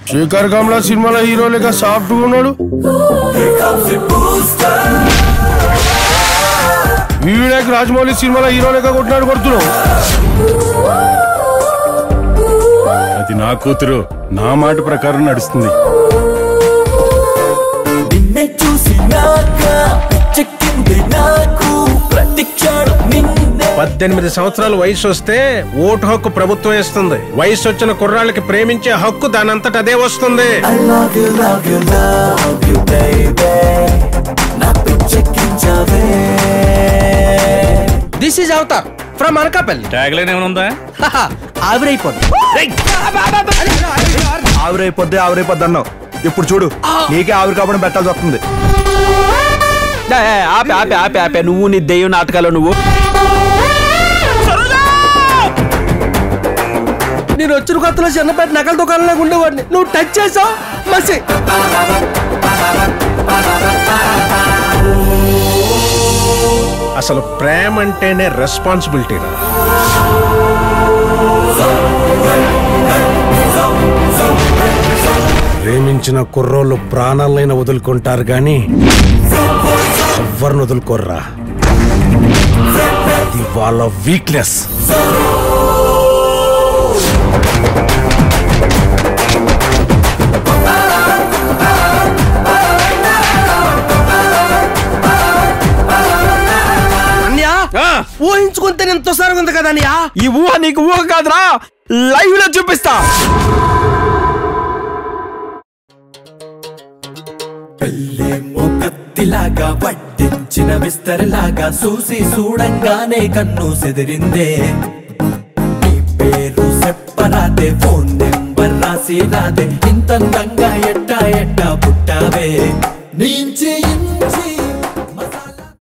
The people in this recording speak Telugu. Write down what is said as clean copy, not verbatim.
శేఖర్ కమలా సినిమాలో హీరో లేక సాఫ్ట్ ఉన్నాడు. వినాయక్ రాజమౌళి సినిమాలో హీరో లేక కొడుతున్నావు. అది నా కూతురు, నా మాట ప్రకారం నడుస్తుంది. 18 సంవత్సరాలు వయసు వస్తే ఓటు హక్కు ప్రభుత్వం ఇస్తుంది. వయసు వచ్చిన కుర్రాళ్ళకి ప్రేమించే హక్కు దానంతట అదే వస్తుంది. This is Avatar from Anakapalli. Tag line ఏమైనా ఉందా? ఆవిరైపోద్ది అన్నావు. ఇప్పుడు చూడు, నీకే ఆవిరి కాపడం పెట్టాల్సి వస్తుంది. ఆపే నువ్వు నీ దెయ్యం నాటకాలు. నువ్వు నేను వచ్చిన కొత్తలో చిన్నపేట నకల దుకాణంలో ఉండేవాడిని. నువ్వు టచ్ చేసావు మసి. అసలు ప్రేమ అంటేనే రెస్పాన్సిబిలిటీ రా. ప్రేమించిన కుర్రోళ్ళు ప్రాణాలైనా వదులుకుంటారు గాని ఎవ్వరిని వదులుకోర్రా. అది వాళ్ళ వీక్నెస్. ఊహించుకుంటే ఎంతో సారం ఉంది కదా అన్నయ్య. ఈ ఊహ నీకు ఊహ కాదురా, లైవ్ లో చూపిస్తా. కత్తిలాగా పట్టించిన విస్తరలాగా చూసి చూడంగానే కన్ను సెదిరిందే. నీ పేరు చెప్పరాదే, ఫోన్ నెంబర్ రాసి రాదే, ఇంతందంగా ఎట్టా పుట్టావే. నుంచి